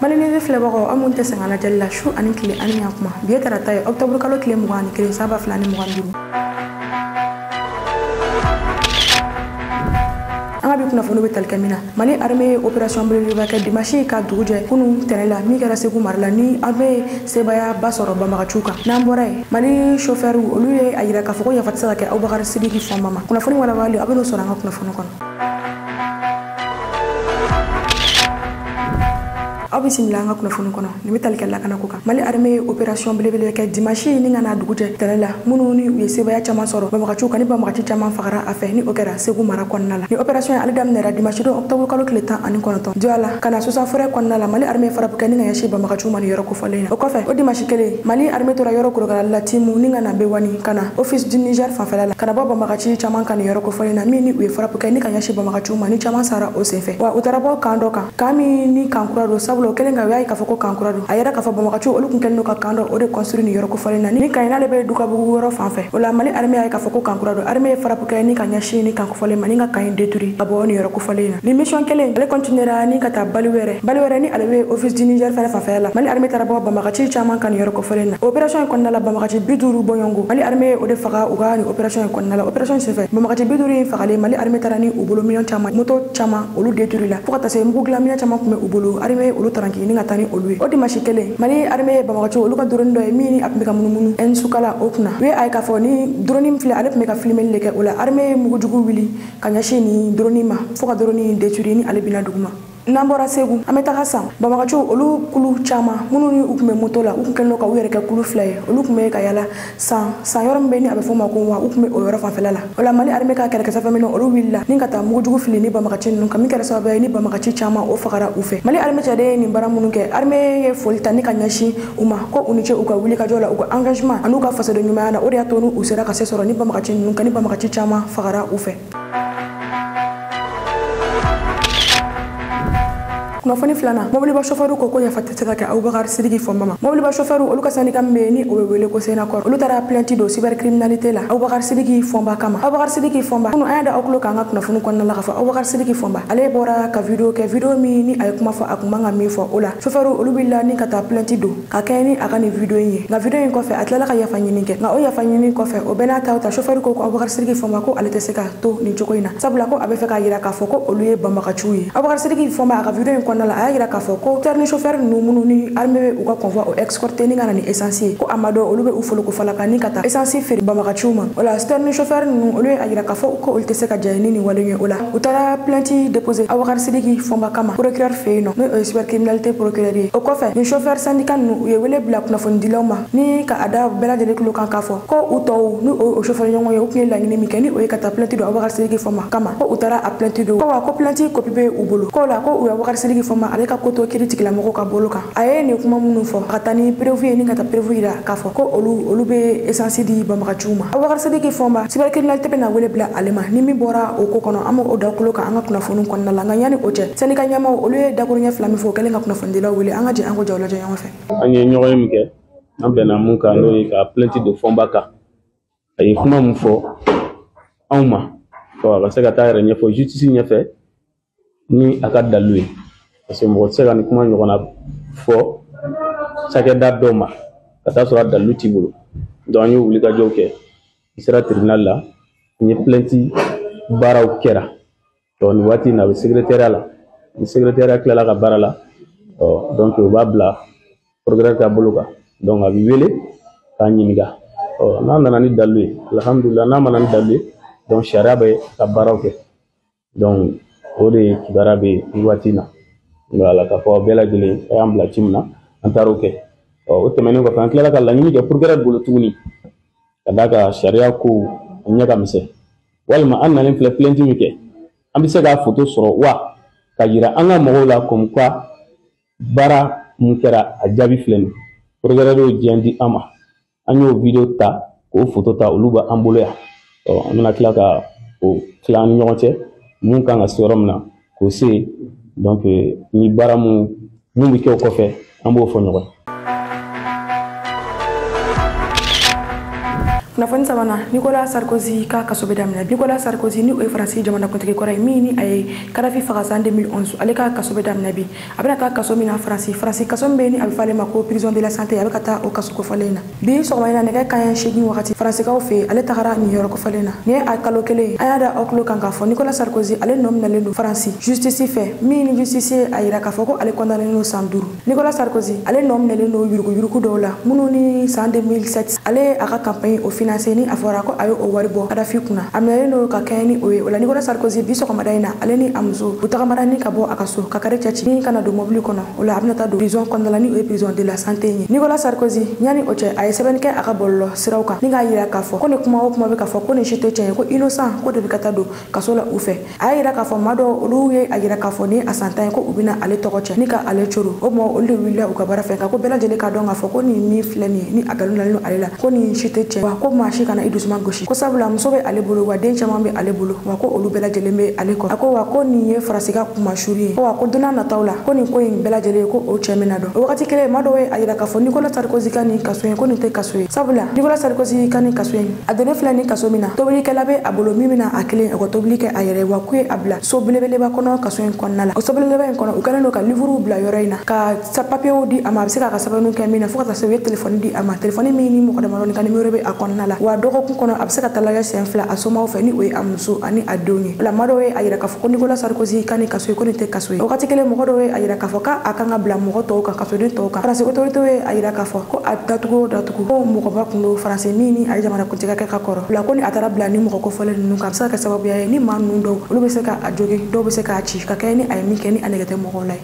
Malini filɛbagaw an mun tɛ sɛgɛn lajɛli la su ani tile ani ɲan kuma bi ye tarata ye octobre kalo tile 21 san 2025. An ka bi kunnafoni bɛ tali kɛ min na Mali armée ye opération belebeleba kɛ dimanche ka dugu jɛ kunun tɛnɛ la min kɛra Segu mara la ni armée sebaya ba sɔrɔ banbagaciw kan. N'an bɔra yen Mali chauffeur olu ye a yira k'a fɔ ko yafa tɛ se ka kɛ Abubakar Sidiki Fɔnba ma. Kunnafoni walawalali a bɛ n'o sɔrɔ an ka kunnafoni kɔnɔ. Aw bisimila an ka kunnafoni kɔnɔ nin bɛ tali kɛ lakana ko kan. Mali armée ye opération belebele kɛ dimanche ni ka na dugu jɛ tɛnɛ la minnu ni u ye sebaya caman sɔrɔ banbagaciw kan ni banbagaci caman fagara a fɛ ni o kɛra Segu mara kɔnɔna la. Ni opération ye ale daminɛra dimanche don octobre kalo tile 19 diya la ka na Sosan forêt kɔnɔna la Mali armée farabu kɛ ni ka ɲɛsin banbagaciw ma ni yɔrɔ kofɔlen na. O kɔfɛ o dimanche kelen Mali armée tora yɔrɔ Korokara la Timu ni ka na Bewani ka na office du Niger fanfɛla la ka na bɔ banbagaci caman kan ni yɔrɔ kofɔlen na min ni u ye farabu kɛ ni ka ɲɛsin banbagaciw ma ni caman sara o senfɛ. Wa u taara bɔ kan dɔ kan kan min ni kan kura don sabula o kelen ka u y'a ye k'a fɔ ko kan kura don a yɛrɛ k'a fɔ banbagaciw olu kun kɛlen don ka kan dɔ o de construire ni yɔrɔ kofɔlen na ni kan in n'ale bɛ Dugabugu yɔrɔ fan fɛ o la Mali armée y'a ye k'a fɔ ko kan kura don armée ye farabu kɛ ni ka ɲɛsin ni kan kofɔlen ma ni ka kan in détruire ka bɔ ni yɔrɔ kofɔlen na. Ni mission kelen ale continuera ni ka taa bali wɛrɛ ni ale bɛ office du Niger fɛnɛ fanfɛla la Mali armée taara bɔ banbagaci caman kan ni yɔrɔ kofɔlen na. Opération in kɔnɔna la banbagaci 50 bɔɲɔgɔnko Mali armée o de faga u ka ni opération in kɔnɔna la opération in senfɛ banbagaci 50 in fagalen Mali armée taara ni u bolo million caman moto caman olu détruire la fo ka taa se mugu dilan minɛn caman kun bɛ u bolo armée olu taranki ni ka taa ni olu ye. O dimanche kelen Mali armée banbagaciw olu ka drone dɔ ye min ni a tun bɛ ka munumunu Nsukala o kunna u ye a ye k'a fɔ ni drone min filɛ ale tun bɛ ka filmeli de kɛ o la armée ye mugujugu wuli ka ɲɛsin ni drone ma fo ka drone détruire ni ale binna dugu ma. N'an bɔra Segu an bɛ taga san banbagaciw olu kulu caman minnu ni u tun bɛ moto la u tun kɛlen don ka u yɛrɛ kɛ kulu fila ye olu tun bɛ ka yala san yɔrɔ min bɛ ni a bɛ fɔ o ma ko wa u tun bɛ o yɔrɔ fanfɛla la o la Mali armée ka kɛlɛkɛsɛ minnu olu wulila ni ka taa mugujugu fili ni banbagaci ninnu kan min kɛra sababu ye ni banbagaci caman o fagara u fɛ. Mali armée cɛden ye nin baara minnu kɛ armée ye foli ta ni ka ɲɛsin u ma ko u ni ce u ka wulikajɔ la u ka engagement ani u ka fasoden ɲumanya na o de y'a to u sera ka se sɔrɔ ni banbagaci ninnu kan ni banbagaci caman fagara u fɛ. Kunnafoni filanan mobiliba chauffeur ko yafa tɛ se ka kɛ Abubakar Sidiki Fɔnba ma. Mobiliba chauffeur olu ka syndicat min bɛ ni o bɛ wele ko Senacor olu taara plainte don cybercriminalité la Abubakar Sidiki Fɔnba kama. Abubakar Sidiki Fɔnba kunu an y'a da aw tulo kan an ka kunnafoni kɔnɔna la k'a fɔ Abubakar Sidiki Fɔnba ale bɔra ka video kɛ video min ni a ye kuma fɔ a kun man ka min fɔ o la chauffeur olu wulila ni ka taa plainte don ka kɛɲɛ ni a ka nin video in ye nka video in kɔfɛ a tilala ka yafa ɲini kɛ nka o yafa ɲini kɔfɛ o bɛɛ n'a ta chauffeur ko Abubakar Sidiki Fɔnba ko ale tɛ se ka to nin cogo in na sabula ko a bɛ fɛ k'a yira k'a fɔ ko olu ye banbagaciw ye. Abubakar Sidiki Fɔnba a ka video in kɔnɔna la a y'a yira k'a fɔ ko terni chauffeur ninnu minnu ni armée bɛ u ka convoi o escorté ni ka na ni essence ye ko a ma dɔn olu bɛ u foloko falaka ni ka taa essence feere banbagaciw ma o la terni chauffeur ninnu olu ye a yira k'a fɔ ko olu tɛ se ka jɛ ni nin wale ye o la u taara plainte déposé Abubakar Sidiki Fɔnba kama procureur fɛ yen nɔ n'o ye cybercriminalité procureur ye. O kɔfɛ ni chauffeur syndicat ninnu u ye wele bila kunnafonidilaw ma ni ka a da bɛɛ lajɛlen tulo kan k'a fɔ ko u tɔw ni o chauffeur ɲɔgɔn ye u tun ye laɲini min kɛ ni o ye ka taa plainte don Abubakar Sidiki Fɔnba kama ko u taara a plainte don ko wa ko plainte copie bɛ u bolo ko la ko u ye Abubakar Sidiki Fɔnba ale ka ko to kiiri tigilamɔgɔw ka bolo kan a ye nin kuma minnu fɔ ka taa ni preuve ye ni ka taa preuve yira k'a fɔ ko olu bɛ essence di banbagaciw ma. Abubakar Sidiki Fɔnba cybercriminalité bɛna wele bila ale ma ni min bɔra o ko kɔnɔ an b'o da tulo kan an ka kunnafoni kɔnɔna la nka yanni o cɛ syndicat ɲɛmaaw olu ye dakuruɲɛ fila min fɔ o kɛlen ka kunnafonidilaw wele an ka jɛ an ko jaw lajɛ ɲɔgɔn fɛ. An ye ɲɔgɔn ye min kɛ an bɛnna mun kan n'o ye ka plainte don Fɔnba kan a ye kuma min fɔ anw ma a ka se ka taa yɛrɛ ɲɛfɔ justice ɲɛfɛ ni a ka dalu ye parce que mɔgɔ tɛ se ka nin kuma ɲɔgɔn na fɔ cakɛda dɔ ma ka taa sɔrɔ a dalu t'i bolo donc an ye wulikajɔw kɛ i sera tribunal la n ye plainte baaraw kɛra donc nin waati in na a bɛ secrétariat la ni secrétariat tilala ka baara la donc o b'a bila procureur ka bolo kan donc a bɛ wele k'a ɲininka n'a nana ni dalu ye alhamdulillah n'a ma na ni dalu ye donc sariya bɛ ka baaraw kɛ donc o de kibaruya bɛ nin waati in na voilà k'a fɔ bɛɛ lajɛlen a y'an bila ci min na an taar'o kɛ o tɛmɛnen kɔfɛ an tilala ka laɲini kɛ procureur bolo tuguni ka d'a kan sariya ko a ɲɛ ka misɛn walima an nalen filɛ plainte min kɛ an bɛ se k'a photo sɔrɔ wa ka yira an ka mɔgɔw la comme quoi baara mun kɛra a jaabi filɛ nin procureur y'o diɲɛ di an ma an y'o video ta k'o photo ta olu bɛ an bolo yan an bɛna tila ka o tila an ni ɲɔgɔn cɛ mun kan ka se yɔrɔ min na k'o se yen donc ni baara mun bɛ kɛ o kɔfɛ an b'o fɔ ɲɔgɔn ye. Kunnafoni sabanan Nicolas Sarkozy ka kaso bɛ daminɛ. Nicolas Sarkozy ni o ye Faransi jamanakuntigi kɔrɔ ye min ni a ye Kadhafi faga san 2011 ale ka kaso bɛ daminɛ bi. A bɛna taa kaso min na Faransi kaso min bɛ ni a bɛ fɔ ale ma ko prison de la santé a bɛ ka taa o kaso kofɔlen na. Bi sɔgɔma in na nɛgɛ kanɲɛ 8 wagati Faransikaw fɛ ale tagara nin yɔrɔ kofɔlen na. Ni a kalo kelen an y'a da aw tulo kan k'a fɔ Nicolas Sarkozy ale nɔ minɛlen don Faransi justice fɛ min ni justice a yira k'a fɔ ko ale condamné don san 5. Nicolas Sarkozy ale nɔ minɛlen don yuruguyurugu dɔw la minnu ni san 2007 ale a ka campagne o financé ni a fɔra ko a ye o wari bɔ Kadhafi kunna. A minɛlen don ka kɛɲɛ ni o ye. O la Nicolas Sarkozy bi sɔgɔmada in na ale ni a muso u tagamara ni ka bɔ a ka so ka kari cɛ ci ni kana don mobili kɔnɔ. O la a bɛna taa don prison kɔnɔna la ni o ye prison de la santé ye. Nicolas Sarkozy ɲani o cɛ a ye sɛbɛnni kɛ a ka bɔlɔlɔ siraw kan ni k'a yira k'a fɔ ko ni kuma o kuma bɛ k'a fɔ ko ni si tɛ tiɲɛ ye ko innocent ko de bɛ ka taa don kaso la u fɛ. A y'a yira k'a fɔ maa dɔw olu ye a yira k'a fɔ ni a santan ye ko u bɛna ale tɔgɔ cɛ ni ka ale coro. O tuma olu de wulila u ka baara fɛ ka ko bɛɛ lajɛlen k'a dɔn k'a fɔ ko nin min filɛ nin ye ni a galonalen don ale la ko nin si tɛ tiɲɛ wa ko maa si kana i dusuma gosi ko sabula muso bɛ ale bolo wa den caman bɛ ale bolo wa ko olu bɛɛ lajɛlen bɛ ale kɔ. A ko wa ko nin ye Faransi ka kumasuri ye ko wa ko don n'a nataw la ko nin ko in bɛɛ lajɛlen ye ko o cɛ bɛna dɔn. O wagati kelen maa dɔw ye a yira k'a fɔ Nicolas Sarkozy ka nin kaso ye ko nin tɛ kaso ye sabula Nicolas Sarkozy ka nin kaso ye a donnen filɛ nin kaso min na tobilikɛla bɛ a bolo min bɛna a kelen o ka tobili kɛ a yɛrɛ wa k'u ye a bila so belebeleba kɔnɔ kaso in kɔnɔna la. O so belebeleba in kɔnɔ u kɛlen don ka livre bila yɔrɔ in na ka papiyew di a ma a bɛ se k'a ka sɛbɛnniw kɛ min na fo ka taa se u ye téléphone di a ma téléphone min ni mɔgɔ damadɔni ka numéro bɛ a kɔnɔna la wa dɔgɔkun kɔnɔ a bɛ se ka taa lajɛ siɲɛ 2 a somɔgɔw fɛ ni o ye a muso ani a denw ye. O la maa dɔw ye a yira k'a fɔ ko Nicolas Sarkozy ka nin kaso ye ko nin tɛ kaso ye. O wagati kelen mɔgɔ dɔw ye a yira k'a fɔ k'a kan ka bila mɔgɔ tɔw kan kasoden tɔw kan. Faransi autorité ye a yira k'a fɔ ko a datugu o datugu ko mɔgɔba kun don Faransi min ni a ye jamanakuntigi kɛ ka kɔrɔ. O la ko ni a taara bila ni mɔgɔ kofɔlen ninnu kan a bɛ se ka kɛ sababuya ye ni maa ninnu dɔw olu bɛ se ka a jogi dɔw bɛ se k'a ci ka kɛ ni a ye min kɛ ni a nɛgɛ tɛ mɔgɔw la ye.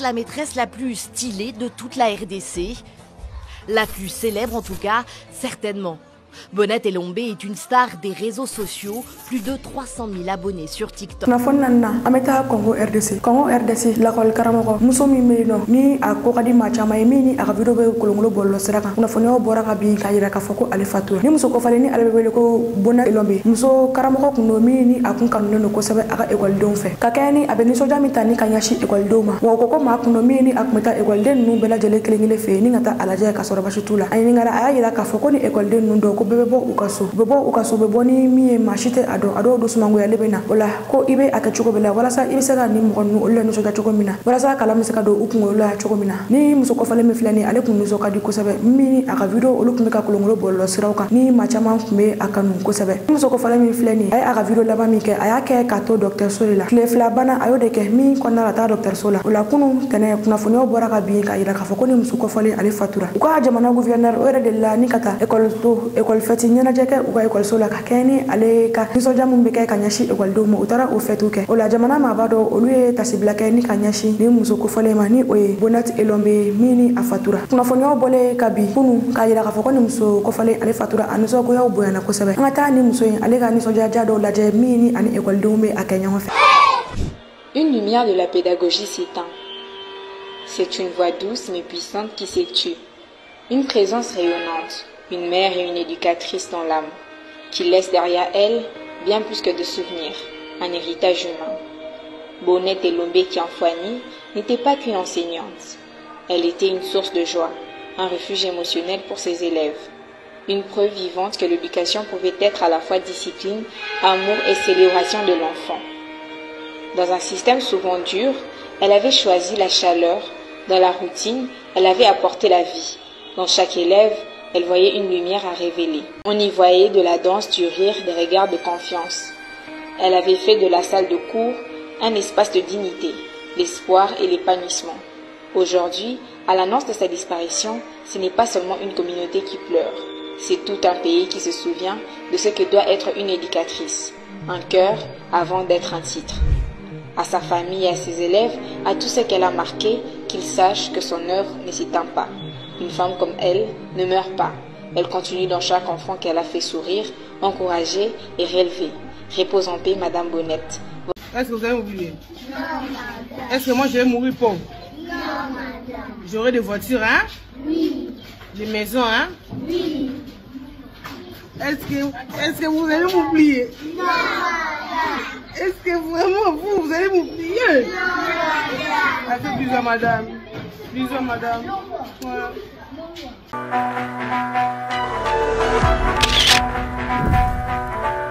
La maîtresse la plus stylée de toute la RDC, la plus célèbre en tout cas, certainement. Bonnette Elombe est une star des réseaux sociaux, plus de 300 000 abonnés sur TikTok. Kunnafoni na an bɛ taa Congo RDC. Congo RDC lakɔli karamɔgɔ muso min bɛ yen nɔ ni a ko ka di maa caman ye min ni a ka video bɛ kolonkolon bɔlɔlɔ sira kan. Kunnafoniyaw bɔra ka bin k'a yira k'a fɔ ko ale fatura. Ni muso kɔfalen ni ale bɛ wele ko Bonnette Elombe muso karamɔgɔ kun don min ni a kun kanulen don kosɛbɛ a ka ekɔlidenw fɛ. Ka kɛɲɛ ni a bɛ nisɔndiya min ta ni ka ɲɛsin ekɔlidenw ma. Wa o ko maa kun don min ni a kun bɛ taa ekɔliden ninnu bɛɛ lajɛlen kelen kelen fɛ yen ni ka taa a lajɛ ka sɔrɔ basi t'u la. A ɲininkara a y'a yira k'a fɔ ko ni ekɔliden ninnu dɔw ko bɛɛ bɛ bɔ u ka so. U bɛ bɔ u ka so u bɛ bɔ ni min ye maa si tɛ a dɔn a dɔw dusumangoyalen bɛ na. O la ko i bɛ a kɛ cogo bɛɛ la walasa i bɛ se ka ni mɔgɔ ninnu olu la nisɔndiya cogo min na walasa kalan bɛ se ka don u kunkolo la cogo min na. Ni muso kɔfalen min filɛ nin ye ale kun nisɔn ka di kosɛbɛ min a ka video olu kun bɛ ka kolonkolon bɔlɔlɔ siraw kan ni maa caman kun bɛ a kanu kosɛbɛ. Ni muso kɔfalen min filɛ nin ye a ye a ka video laban min kɛ a y'a kɛ k'a to dɔgɔtɔrɔso de la tile 2 bana a y'o de kɛ min kɔnɔna la taa dɔgɔtɔrɔso la. O la kunun tɛnɛ kunnafoniyaw bɔra ka bin k'a yira k'a fɔ ko ni muso kɔfalen ale fatura. U ka jamana gouverneur o yɛrɛ de la ni ka taa école fête ɲɛnajɛ kɛ u ka école la ka kɛ ni ale ka nisɔndiya min bɛ kɛ ka ɲɛsin ekɔlidenw ma u taara o fɛtiw kɛ. O la jamana maaba dɔ olu ye tasibila kɛ ni ka ɲɛsin ni muso kofɔlen ma ni o ye Bonnette Elombe min ni a fatura. Kunnafoniyaw bɔlen ka bin kunun k'a yira k'a fɔ ko ni muso kofɔlen ale fatura a nisɔngoyaw bonyana kosɛbɛ. An ka taa ni muso in ale ka nisɔndiya dɔw lajɛ min ni ani ekɔlidenw bɛ a kɛ ɲɔgɔn fɛ. Une lumière de la pédagogie s'éteint. C'est une voix douce mais puissante qui s'étue. Une présence rayonnante, une mère et une éducatrice dans l'âme, qui laisse derrière elle bien plus que de souvenirs, un héritage humain. Bonnette Elombe Kianfouani n'était pas qu'une enseignante. Elle était une source de joie, un refuge émotionnel pour ses élèves. Une preuve vivante que l'éducation pouvait être à la fois discipline, amour et célébration de l'enfant. Dans un système souvent dur, elle avait choisi la chaleur. Dans la routine, elle avait apporté la vie. Dans chaque élève, elle voyait une lumière à révéler. On y voyait de la danse, du rire, des regards de confiance. Elle avait fait de la salle de cours un espace de dignité, l'espoir et l'épanouissement. Aujourd'hui, à l'annonce de sa disparition, ce n'est pas seulement une communauté qui pleure, c'est tout un pays qui se souvient de ce que doit être une éducatrice, un cœur avant d'être un titre. À sa famille et à ses élèves, à tous ceux qu'elle a marqués, qu'ils sachent que son œuvre ne s'éteint pas. Une femme comme elle ne meurt pas. Elle continue dans chaque enfant qu'elle a fait sourire, encourager et relever. Repose en paix, Madame Bonnette. Est-ce que vous allez oublier? Non, madame. Est-ce que moi je vais mourir pauvre? Non, madame. J'aurai des voitures, hein? Oui. Des maisons, hein? Oui. Est-ce que vous allez m'oublier? Non, madame. Est-ce que vraiment vous allez m'oublier? Non, madame. Ça fait plaisir, madame. Bisous, madame. Voilà.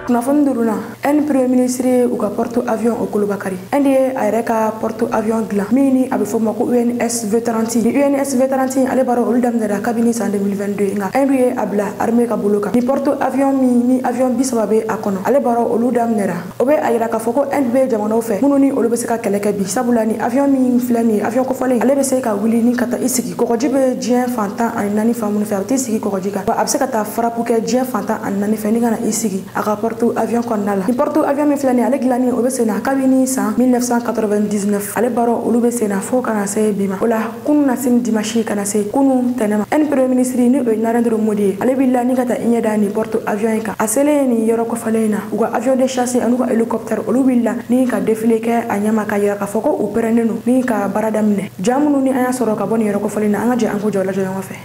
Kunnafoni duruna en premier ministre u ka porte avion o Kolobakari en de a yɛrɛ ka porte avion dilan min ni a bɛ fɔ o ma ko UNS V30 ni UNS V30 ale b'a dɔn olu daminɛra kabini san 2022 nka en ye a bila armée ka bolo kan ni porte avion min ni avion 30 bɛ a kɔnɔ ale b'a dɔn olu daminɛra o bɛ a yira k'a fɔ ko en bɛ jamanaw fɛ minnu ni olu bɛ se ka kɛlɛ kɛ bi sabula ni avion min filɛ nin ye avion kɔfɔlen ale bɛ se ka wuli ni ka taa i sigi kɔgɔji bɛ diɲɛ fantan ani naani fan minnu fɛ a bɛ t'i sigi kɔgɔji kan wa a bɛ se ka taa farapu kɛ diɲɛ fantan ani naani fɛ ni ka na i sigi a ka porte avion kɔnɔna la ni porte avion min filɛ nin ye ale dilanni o bɛ sen na kabini san 1999 ale b'a dɔn olu bɛ sen na fo kana se bi ma o la kunun na sini dimanche kana se kunun tɛnɛma en premier ministre ni o ye Narendra Modi ye ale wulila ni ka taa i ɲɛ da ni porte avion ye kan a selen nin yɔrɔ kɔfɛlen na u ka avion de chasse ani u ka hélicoptère olu wulila ni ka défilé kɛ a ɲɛma ka yira k'a fɔ ko u pɛrɛnnen don ni ka baara daminɛ ja minnu ni an y'a sɔrɔ ka bɔ nin yɔrɔ kɔfɛlen na an ka jɛ an k'o jɔ lajɛ ɲɔgɔn fɛ.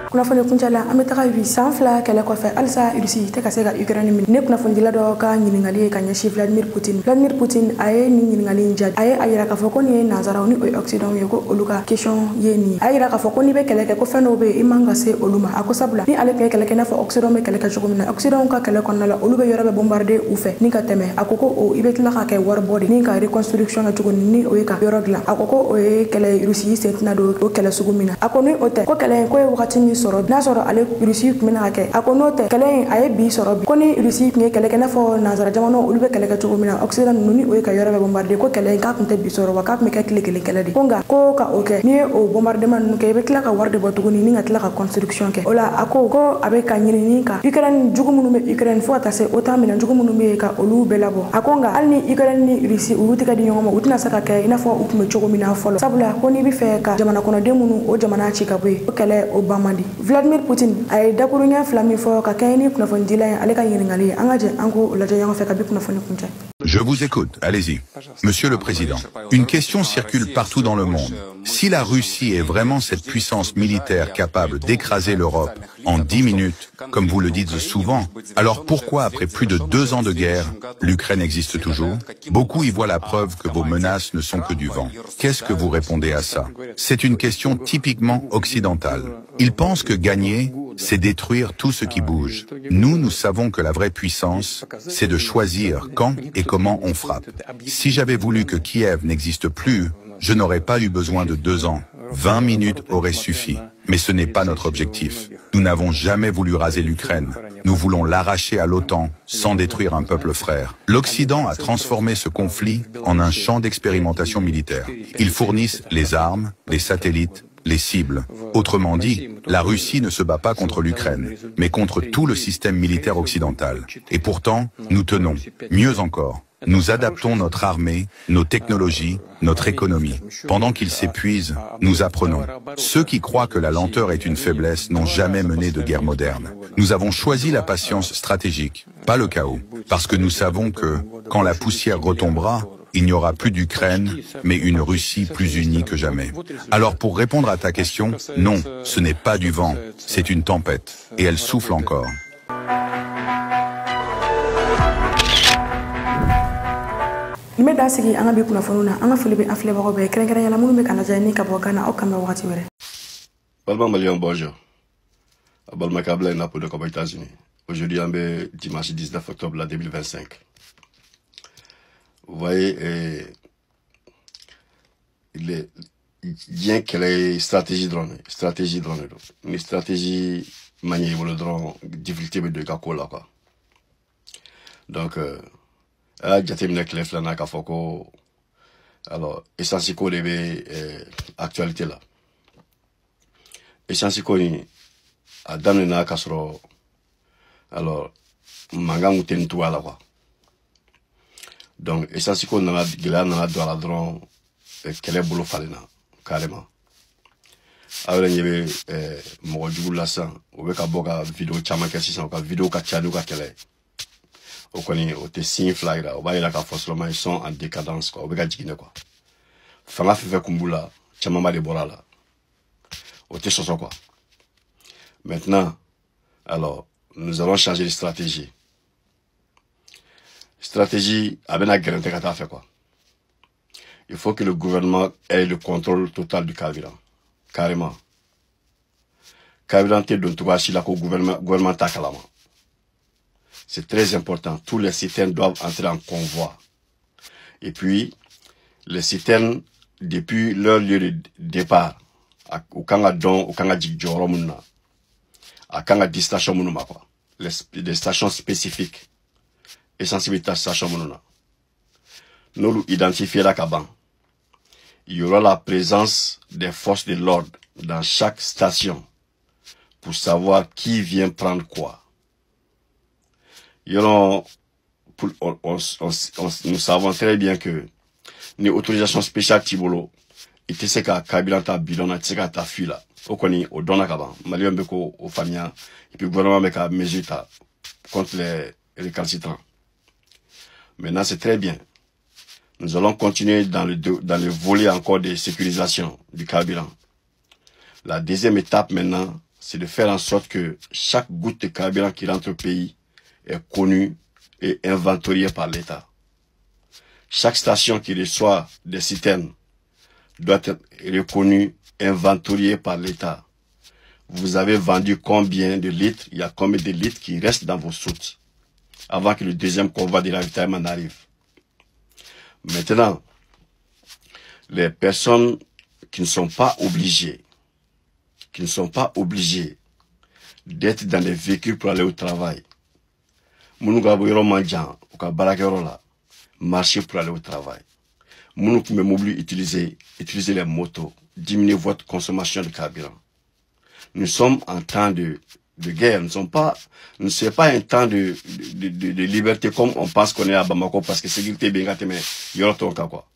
kunnafoni kuncala an bɛ taga wi san fila kɛlɛ kɔfɛ halisa Rusi tɛ ka se ka Ukraine minɛ ne kunnafonidila dɔ ka ɲininkali ye ka ɲɛsin Vladimir Putin a ye nin ɲininkali in jaabi a ye a yira k'a fɔ ko nin ye nanzaraw ni o ye Occident ye ko olu ka question ye nin ye a yira k'a fɔ ko n'i bɛ kɛlɛ kɛ ko fɛn dɔw bɛ yen i man ka se olu ma a ko sabula ni ale tun ye kɛlɛ kɛ i n'a fɔ Occident bɛ kɛlɛ kɛ cogo min na Occident ka kɛlɛ kɔnɔna la olu bɛ yɔrɔ bɛ bombarder u fɛ ni ka tɛmɛ a ko ko i bɛ tila ka kɛ waribɔ de ni ka reconstruction kɛ cogo ni o ye ka yɔrɔ dilan a ko ko o ye kɛlɛ Rusi sen tɛna don o kɛlɛ sugu min na a ko ni o tɛ ko kɛlɛ in ko ye wagati min sɔrɔ n'a sɔrɔ ale Rusi tun bɛna ka kɛ a ko n'o tɛ kɛlɛ in a ye bi sɔrɔ bi ko ni Rusi tun ye kɛlɛ kɛ i n'a fɔ nanzara jamanaw olu bɛ kɛlɛ kɛ cogo min na Occident ninnu ni o ye ka yɔrɔ bɛ bombarder ko kɛlɛ in k'a tun tɛ bi sɔrɔ wa k'a tun bɛ kɛ tile kelen kɛlɛ de ko nka ko ka o kɛ n'i ye o bombardement ninnu kɛ i bɛ tila ka wari de bɔ tuguni ni ka tila ka construction kɛ o la a ko a bɛ ka ɲinini ka Ukraine jugu minnu bɛ Ukraine fo ka taa se OTAN minɛ jugu minnu bɛ yen ka olu bɛɛ labɔ a ko nka hali ni Ukraine ni Rusi olu tɛ ka di ɲɔgɔn ma u tɛna se ka kɛ i n'a fɔ u tun bɛ cogo min na fɔlɔ sabula ko n'i bɛ fɛ ka jamana kɔnɔden minnu o jamana ci ka bɔ yen o kɛlɛ o ban man di Vladimir Putin a ye dakuruɲɛ fila min fɔ ka kɛɲɛ ni kunnafonidila ye ale ka ɲininkali ye an ka jɛ an k'o lajɛ ɲɔgɔn fɛ ka bi kunnafoni kuncɛ. Je vous écoute, allez-y. Monsieur le Président, une question circule partout dans le monde. Si la Russie est vraiment cette puissance militaire capable d'écraser l'Europe en 10 minutes, comme vous le dites souvent, alors pourquoi, après plus de 2 ans de guerre, l'Ukraine existe toujours? Beaucoup y voient la preuve que vos menaces ne sont que du vent. Qu'est-ce que vous répondez à ça? C'est une question typiquement occidentale. Ils pensent que gagner, c'est détruire tout ce qui bouge. Nous savons que la vraie puissance, c'est de choisir quand et comment on frappe. Si j'avais voulu que Kiev n'existe plus, je n'aurais pas eu besoin de 2 ans. 20 minutes auraient suffi. Mais ce n'est pas notre objectif. Nous n'avons jamais voulu raser l'Ukraine. Nous voulons l'arracher à l'OTAN sans détruire un peuple frère. L'Occident a transformé ce conflit en un champ d'expérimentation militaire. Ils fournissent les armes, les satellites, les cibles. Autrement dit, la Russie ne se bat pas contre l'Ukraine, mais contre tout le système militaire occidental. Et pourtant, nous tenons. Mieux encore, nous adaptons notre armée, nos technologies, notre économie. Pendant qu'ils s'épuisent, nous apprenons. Ceux qui croient que la lenteur est une faiblesse n'ont jamais mené de guerre moderne. Nous avons choisi la patience stratégique, pas le chaos, parce que nous savons que, quand la poussière retombera, il n'y aura plus d'Ukraine, mais une Russie plus unie que jamais. Alors pour répondre à ta question, non, ce n'est pas du vent, c'est une tempête, et elle souffle encore. Nime da sigi an ka bi kunnafoniw na an ka foli bɛ an filɛbagaw bɛɛ kɛrɛnkɛrɛnyala minnu bɛ ka lajɛ ni ka bɔ Ghana aw kan bɛ wagati wɛrɛ. Balma Malion, bonjour. Balma Kabla est pour les États-Unis. Aujourd'hui, on est dimanche 19 octobre 2025. Vous voyez, il est bien qu'elle ait stratégie drone, une stratégie maniée pour le drone, difficulté de Kakola quoi. Donc, j'attends que les flânaks à Foko, alors essentiel qu'on avait actualité là. Essentiel qu'on a donné na kasro, alors manga mouten tout à la quoi. Donc, essentiel qu'on a dans la drone, qu'elle est boulot falena, carrément. Alors, il y avait, mon du la sang, ou avec un boga vidéo chama qu'elle s'y sent, vidéo qu'elle ou qu'elle est. Au connaît, au te signe flag là, au bas il a qu'à forcément ils sont en décadence quoi, au béga jigine quoi. Fanga fait kumbula, chamama de bora là. Au te soso quoi. Maintenant, alors, nous allons changer de stratégie. Stratégie, abena garantie kata fait quoi. Il faut que le gouvernement ait le contrôle total du carburant. Carrément. Carburant te donne tout si là qu'au gouvernement ta kalama. C'est très important. Tous les citernes doivent entrer en convoi. Et puis, les citernes, depuis leur lieu de départ, au Kanga Don, au Kanga Djidjoro Mouna, à Kanga di station Mouna, quoi. Les stations spécifiques. Essentiellement, les stations Mouna. Nous identifions la Kaban. Il y aura la présence des forces de l'ordre dans chaque station pour savoir qui vient prendre quoi. Nous savons très bien que les autorisations spéciales Tibolo, et tu sais qu'à Kabila ta bilona, tu sais qu'à ta fille là, au Koni, au Donakaban, Malien Beko, au Famia, et puis le gouvernement avec un mesure contre les récalcitrants. Maintenant, c'est très bien. Nous allons continuer dans le volet encore de sécurisation du carburant. La deuxième étape maintenant, c'est de faire en sorte que chaque goutte de carburant qui rentre au pays est connue et inventoriée par l'État. Chaque station qui reçoit des citernes doit être reconnue, inventoriée par l'État. Vous avez vendu combien de litres, il y a combien de litres qui restent dans vos soutes avant que le deuxième convoi de ravitaillement n'arrive. Maintenant, les personnes qui ne sont pas obligées d'être dans des véhicules pour aller au travail, marcher pour aller au travail. Nous pouvons utiliser les motos, diminuer votre consommation de carburant. Nous sommes en temps de guerre, c'est pas un temps de liberté comme on pense qu'on est à Bamako parce que sécurité bien gâtée, mais il y aura ton cas quoi.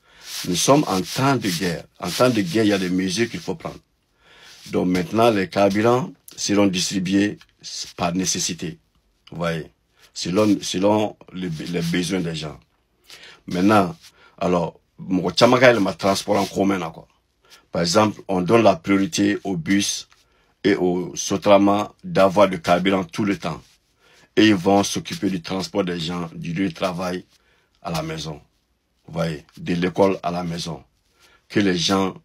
Nous sommes en temps de guerre. En temps de guerre, il y a des mesures qu'il faut prendre. Donc maintenant, les carburants seront distribués par nécessité. Vous voyez, selon les besoins des gens. Maintenant, alors, le transport en commun, quoi. Par exemple, on donne la priorité aux bus et aux Sotrama d'avoir du carburant tout le temps. Et ils vont s'occuper du transport des gens, du lieu de travail à la maison. Vous voyez, de l'école à la maison. Que les gens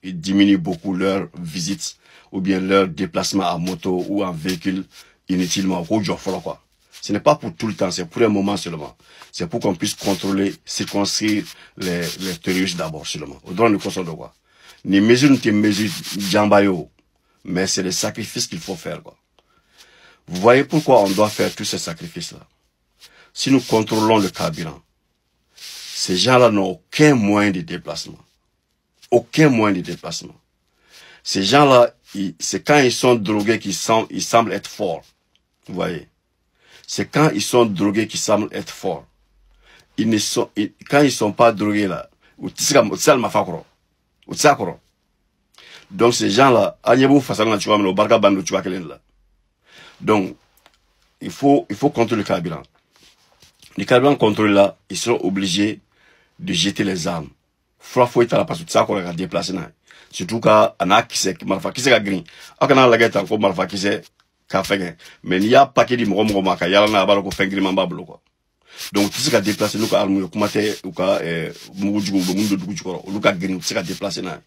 diminuent beaucoup leurs visites ou bien leur déplacement à moto ou en véhicule inutilement. Quoi. Ce n'est pas pour tout le temps, c'est pour un moment seulement. C'est pour qu'on puisse contrôler, circonscrire les terroristes d'abord seulement. Au droit de consommer de quoi. Les mesures ne sont mesures jambayo, mais c'est des sacrifices qu'il faut faire. Quoi. Vous voyez pourquoi on doit faire tous ces sacrifices-là. Si nous contrôlons le carburant, ces gens-là n'ont aucun moyen de déplacement. Aucun moyen de déplacement. Ces gens-là, c'est quand ils sont drogués qu'ils semblent être forts. Vous voyez. C'est quand ils sont drogués qu'ils semblent être forts. Quand ils sont pas drogués là, donc ces gens-là, donc il faut contrôler le carburant. Les carburants contrôlés là, ils seront obligés de jeter les armes. Faut la parce que ça qu'on a déplacé là. Surtout quand on a qui c'est green. On a la guette encore malfa qui c'est café. Mais il y a paquet de morom ka yala na balo ko fengri mamba blo quoi. Donc tout ce qui a déplacé nous ka arme ko maté ou ka mugu mundo dugu ko lu ka green tout ce qui a déplacé là.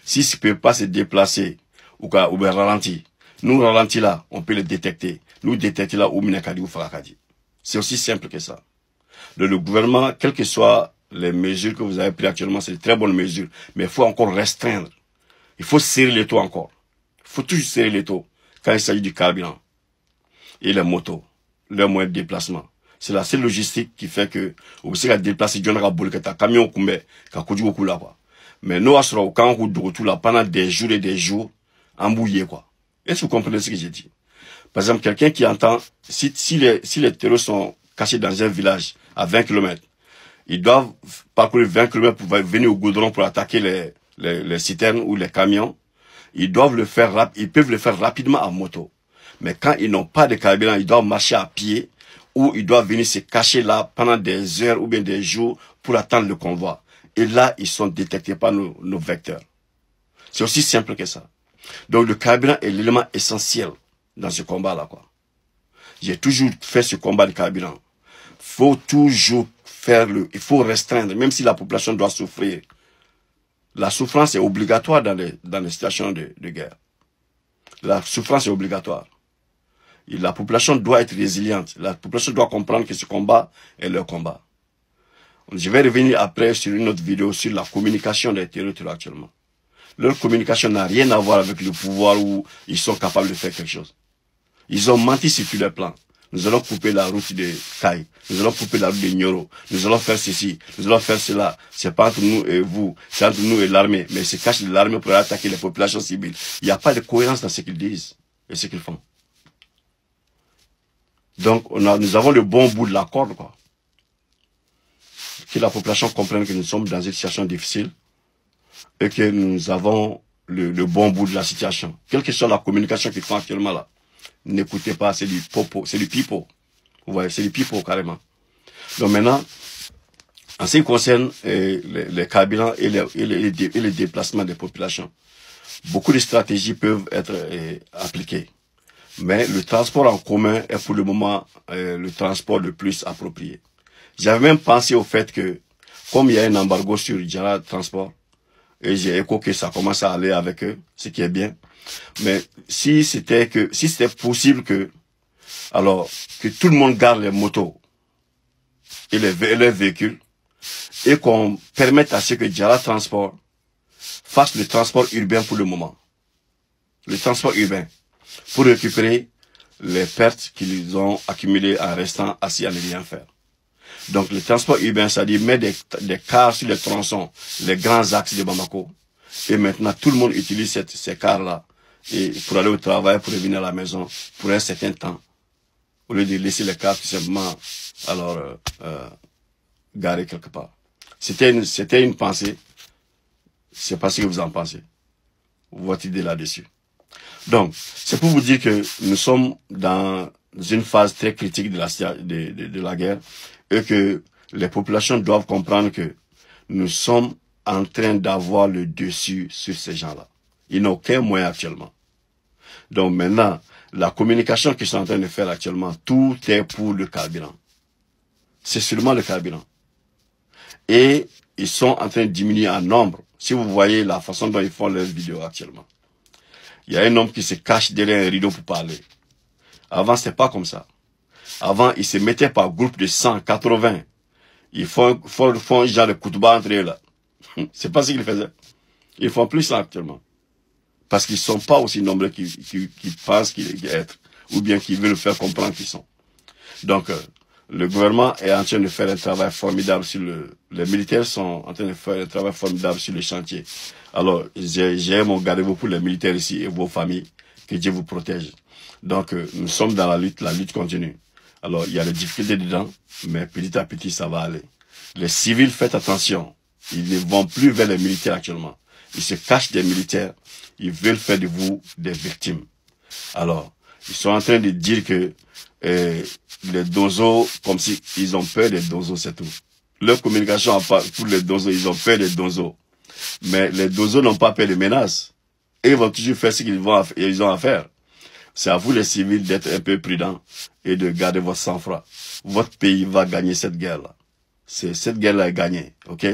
Si ça peut pas se déplacer ou bien ralenti. Nous ralenti là, on peut le détecter. Nous détecter là où minakadi ou farakadi. C'est aussi simple que ça. Le gouvernement, quelles que soient les mesures que vous avez prises actuellement, c'est de très bonnes mesures. Mais il faut encore restreindre. Il faut serrer les taux encore. Il faut toujours serrer les taux quand il s'agit du carburant. Et les motos, leurs moyens de déplacement. C'est la seule logistique qui fait que, vous savez, déplacer, il y a un camion qui est là, quoi. Mais nous, quand on roule de retour là, pendant des jours et des jours, embouillé, quoi. Est-ce que vous comprenez ce que j'ai dit? Par exemple, quelqu'un qui entend, si les terroristes sont cachés dans un village à 20 km, ils doivent parcourir 20 km pour venir au goudron pour attaquer les citernes ou les camions. Ils peuvent le faire rapidement à moto. Mais quand ils n'ont pas de carburant, ils doivent marcher à pied où ils doivent venir se cacher là pendant des heures ou bien des jours pour attendre le convoi. Et là, ils sont détectés par nos vecteurs. C'est aussi simple que ça. Donc le carburant est l'élément essentiel dans ce combat-là, quoi. J'ai toujours fait ce combat de carburant. Faut toujours il faut restreindre, même si la population doit souffrir. La souffrance est obligatoire dans les situations de guerre. La souffrance est obligatoire. Et la population doit être résiliente. La population doit comprendre que ce combat est leur combat. Je vais revenir après sur une autre vidéo sur la communication des territoires actuellement. Leur communication n'a rien à voir avec le pouvoir où ils sont capables de faire quelque chose. Ils ont menti sur tous les plans. Nous allons couper la route de Kai. Nous allons couper la route de Nyoro. Nous allons faire ceci. Nous allons faire cela. C'est pas entre nous et vous. C'est entre nous et l'armée. Mais ils se cachent de l'armée pour attaquer les populations civiles. Il n'y a pas de cohérence dans ce qu'ils disent et ce qu'ils font. Donc, nous avons le bon bout de la corde, quoi. Que la population comprenne que nous sommes dans une situation difficile et que nous avons le bon bout de la situation. Quelle que soit la communication qu'ils font actuellement là, n'écoutez pas, c'est du popo, c'est du pipeau. Vous voyez, c'est du pipeau carrément. Donc maintenant, en ce qui concerne les carburants et les déplacements des populations, beaucoup de stratégies peuvent être appliquées. Mais le transport en commun est pour le moment le transport le plus approprié. J'avais même pensé au fait que, comme il y a un embargo sur Jara Transport, et j'ai écho que ça commence à aller avec eux, ce qui est bien. Mais si c'était possible que tout le monde garde les motos et les véhicules et qu'on permette à ce que Jara Transport fasse le transport urbain pour le moment. Le transport urbain. Pour récupérer les pertes qu'ils ont accumulées en restant assis à ne rien faire. Donc le transport urbain, c'est-à-dire mettre des cars sur les tronçons, les grands axes de Bamako. Et maintenant, tout le monde utilise ces cars-là pour aller au travail, pour revenir à la maison, pour un certain temps. Au lieu de laisser les cars tout simplement garés quelque part. C'était une pensée. Je sais pas ce que vous en pensez. Votre idée là-dessus. Donc, c'est pour vous dire que nous sommes dans une phase très critique de la guerre et que les populations doivent comprendre que nous sommes en train d'avoir le dessus sur ces gens-là. Ils n'ont aucun moyen actuellement. Donc maintenant, la communication qu'ils sont en train de faire actuellement, tout est pour le carburant. C'est seulement le carburant. Et ils sont en train de diminuer en nombre. Si vous voyez la façon dont ils font leurs vidéos actuellement. Il y a un homme qui se cache derrière un rideau pour parler. Avant, c'était pas comme ça. Avant, ils se mettaient par groupe de 100, 80. Ils font genre de koutouba entre eux là. C'est pas ce qu'ils faisaient. Ils font plus ça actuellement. Parce qu'ils sont pas aussi nombreux qu'ils pensent qu'ils être. Ou bien qu'ils veulent faire comprendre qu'ils sont. Donc, le gouvernement est en train de faire un travail formidable sur les militaires sont en train de faire un travail formidable sur les chantiers. Alors, j'ai mon gardez-vous pour les militaires ici et vos familles. Que Dieu vous protège. Donc, nous sommes dans la lutte continue. Alors, il y a des difficultés dedans, mais petit à petit, ça va aller. Les civils, faites attention. Ils ne vont plus vers les militaires actuellement. Ils se cachent des militaires. Ils veulent faire de vous des victimes. Alors, ils sont en train de dire que les dozos, comme si ils ont peur des dozos, c'est tout. Leur communication pour les dozos, ils ont peur des dozos. Mais les dozos n'ont pas peur des menaces. Et ils vont toujours faire ce qu'ils ont à faire. C'est à vous les civils d'être un peu prudents et de garder votre sang-froid. Votre pays va gagner cette guerre-là. Cette guerre-là est gagnée, ok?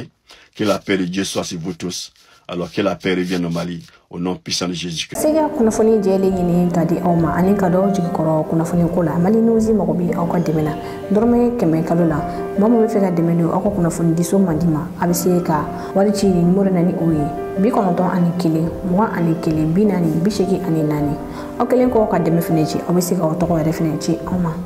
Que la paix de Dieu soit sur vous tous. Alors que la paix revienne au Mali, au nom puissant de Jésus-Christ. Sega kunafoni jeli ngini kadi awma ani kado jigi koro kunafoni kula mali nuzi magobi awka demena dorme keme kalula mama be fega demeno ako kunafoni diso mandima abise ka walichi numero nani oyi bi kono ton ani kili moi ani kili binani bisheki ani nani okelen ko ka deme fenechi abise ka otoko re fenechi awma